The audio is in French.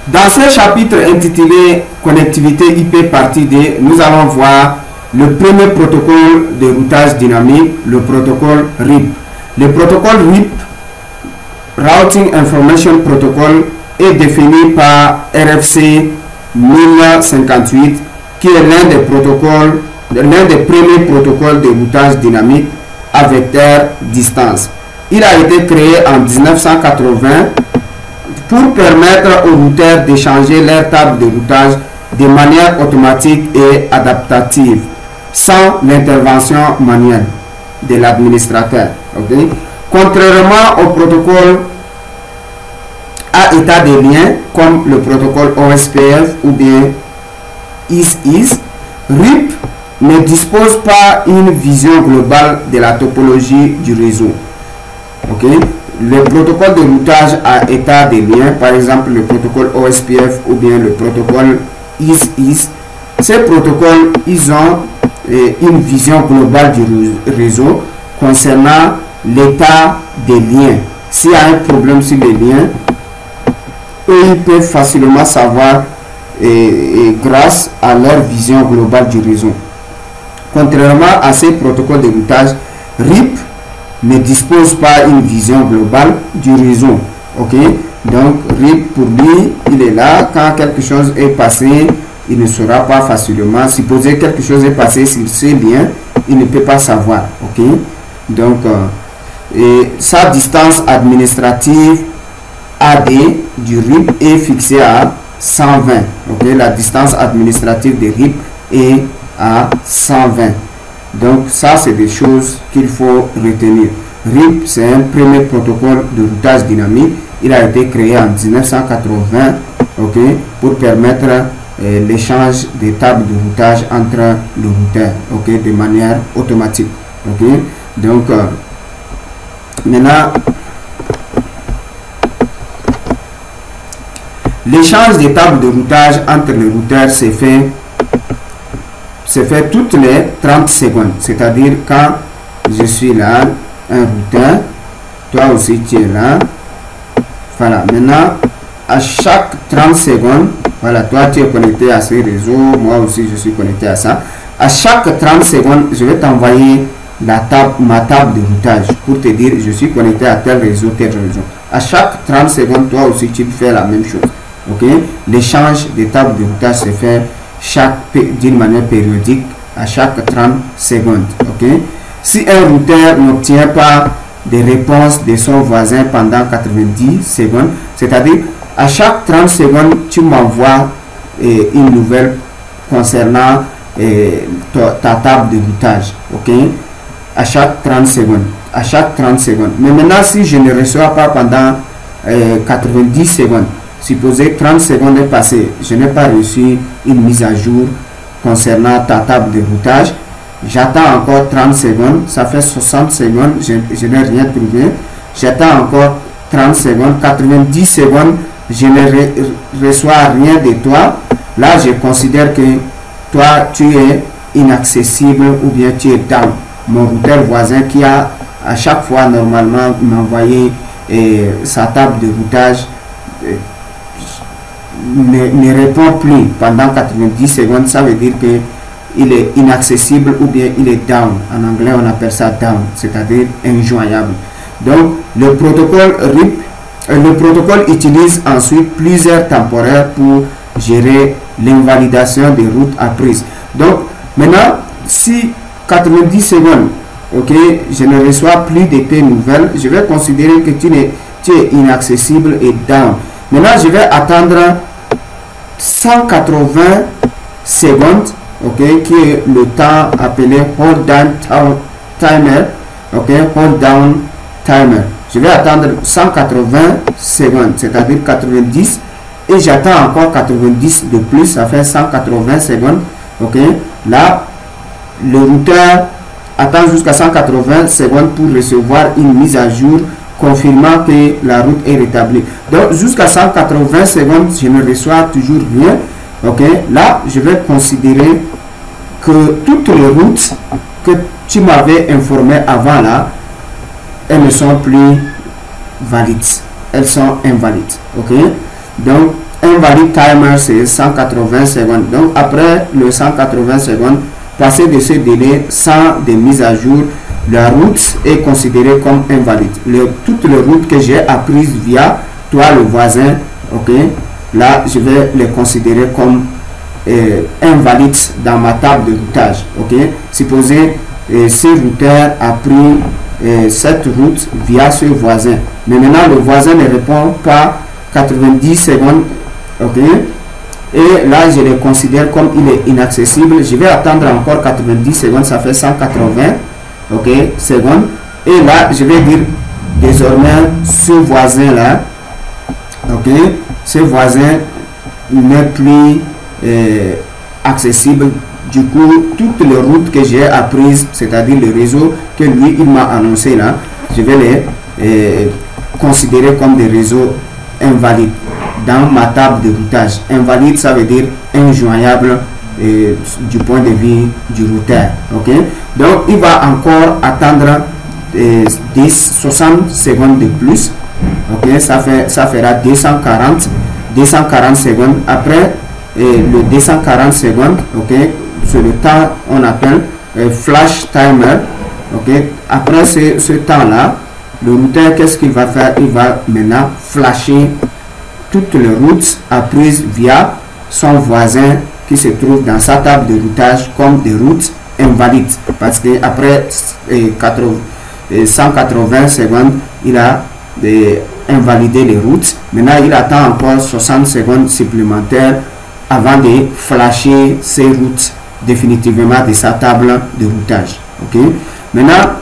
Dans ce chapitre intitulé Connectivité IP partie D, nous allons voir le premier protocole de routage dynamique, le protocole RIP. Le protocole RIP, Routing Information Protocol, est défini par RFC 1058, qui est l'un des premiers protocoles de routage dynamique à vecteur distance. Il a été créé en 1980 pour permettre aux routeurs d'échanger leur table de routage de manière automatique et adaptative, sans l'intervention manuelle de l'administrateur. Okay? Contrairement au protocole à état de lien, comme le protocole OSPF ou bien IS-IS, RIP ne dispose pas une vision globale de la topologie du réseau. Okay? Le protocole de routage à état de lien, par exemple le protocole OSPF ou bien le protocole IS-IS, ces protocoles, ils ont une vision globale du réseau concernant l'état des liens. S'il y a un problème sur les liens, eux, ils peuvent facilement savoir grâce à leur vision globale du réseau. Contrairement à ces protocoles de routage, RIP ne dispose pas une vision globale du réseau. Ok, donc RIP, pour lui, il est là quand quelque chose est passé, il ne saura pas facilement. Supposer quelque chose est passé sur ce lien, il ne peut pas savoir. Ok, donc sa distance administrative AD du RIP est fixée à 120. Ok, la distance administrative de RIP est à 120. Donc ça, c'est des choses qu'il faut retenir. RIP, c'est un premier protocole de routage dynamique. Il a été créé en 1980, ok, pour permettre l'échange des tables de routage entre le routeur, ok, de manière automatique. Ok, donc maintenant, l'échange des tables de routage entre les routeurs se fait toutes les 30 secondes. C'est-à-dire quand je suis là, un routeur, toi aussi tu es là. Voilà, maintenant, à chaque 30 secondes, voilà, toi tu es connecté à ce réseau, moi aussi je suis connecté à ça. À chaque 30 secondes, je vais t'envoyer ma table de routage pour te dire je suis connecté à tel réseau, tel réseau. À chaque 30 secondes, toi aussi tu fais la même chose. Ok, l'échange des tables de routage se fait d'une manière périodique à chaque 30 secondes. Ok, si un routeur n'obtient pas de réponse de son voisin pendant 90 secondes, c'est-à-dire à chaque 30 secondes tu m'envoies une nouvelle concernant ta table de routage. Ok, à chaque 30 secondes, à chaque 30 secondes. Mais maintenant, si je ne reçois pas pendant 90 secondes, supposez 30 secondes est passé, je n'ai pas reçu une mise à jour concernant ta table de routage, j'attends encore 30 secondes, ça fait 60 secondes, je n'ai rien trouvé, j'attends encore 30 secondes, 90 secondes, je ne reçois rien de toi. Là, je considère que toi, tu es inaccessible ou bien tu es down. Mon routeur voisin qui a à chaque fois normalement m'envoyé sa table de routage ne répond plus pendant 90 secondes, ça veut dire que il est inaccessible ou bien il est down. En anglais, on appelle ça down, c'est-à-dire injoignable. Donc, le protocole RIP, le protocole utilise ensuite plusieurs temporaires pour gérer l'invalidation des routes apprises. Donc, maintenant, si 90 secondes, ok, je ne reçois plus de tes nouvelles, je vais considérer que tu es inaccessible et down. Maintenant, je vais attendre 180 secondes, ok, qui est le temps appelé hold down timer, ok, hold down timer. Je vais attendre 180 secondes, c'est-à-dire 90, et j'attends encore 90 de plus, ça fait 180 secondes, ok. Là, le routeur attend jusqu'à 180 secondes pour recevoir une mise à jour confirmant que la route est rétablie. Donc jusqu'à 180 secondes, je ne reçois toujours rien. Ok, là je vais considérer que toutes les routes que tu m'avais informé avant là, elles ne sont plus valides, elles sont invalides. Ok, donc un invalid timer, c'est 180 secondes. Donc, après le 180 secondes, passer de ce délai sans des mises à jour, la route est considérée comme invalide. Toutes les routes que j'ai apprises via toi, le voisin, ok, là, je vais les considérer comme invalides dans ma table de routage. Ok, supposez ce routeur a pris cette route via ce voisin. Mais maintenant, le voisin ne répond pas 90 secondes. Ok, et là, je le considère comme il est inaccessible. Je vais attendre encore 90 secondes, ça fait 180 ok, secondes. Et là, je vais dire désormais ce voisin-là, ok, ce voisin n'est plus accessible. Du coup, toutes les routes que j'ai apprises, c'est-à-dire le réseau que lui, il m'a annoncé là, je vais les considérer comme des réseaux invalides dans ma table de routage. Invalide, ça veut dire injoignable du point de vue du routeur. Ok, donc il va encore attendre 60 secondes de plus. Ok, ça fera 240 secondes. Après le 240 secondes, ok, c'est le temps on appelle flash timer. Ok, après ce temps là, le routeur, qu'est-ce qu'il va faire? Il va maintenant flasher toutes les routes apprises via son voisin qui se trouve dans sa table de routage comme des routes invalides, parce que après 180 secondes, il a invalidé les routes. Maintenant, il attend encore 60 secondes supplémentaires avant de flasher ces routes définitivement de sa table de routage. Ok, maintenant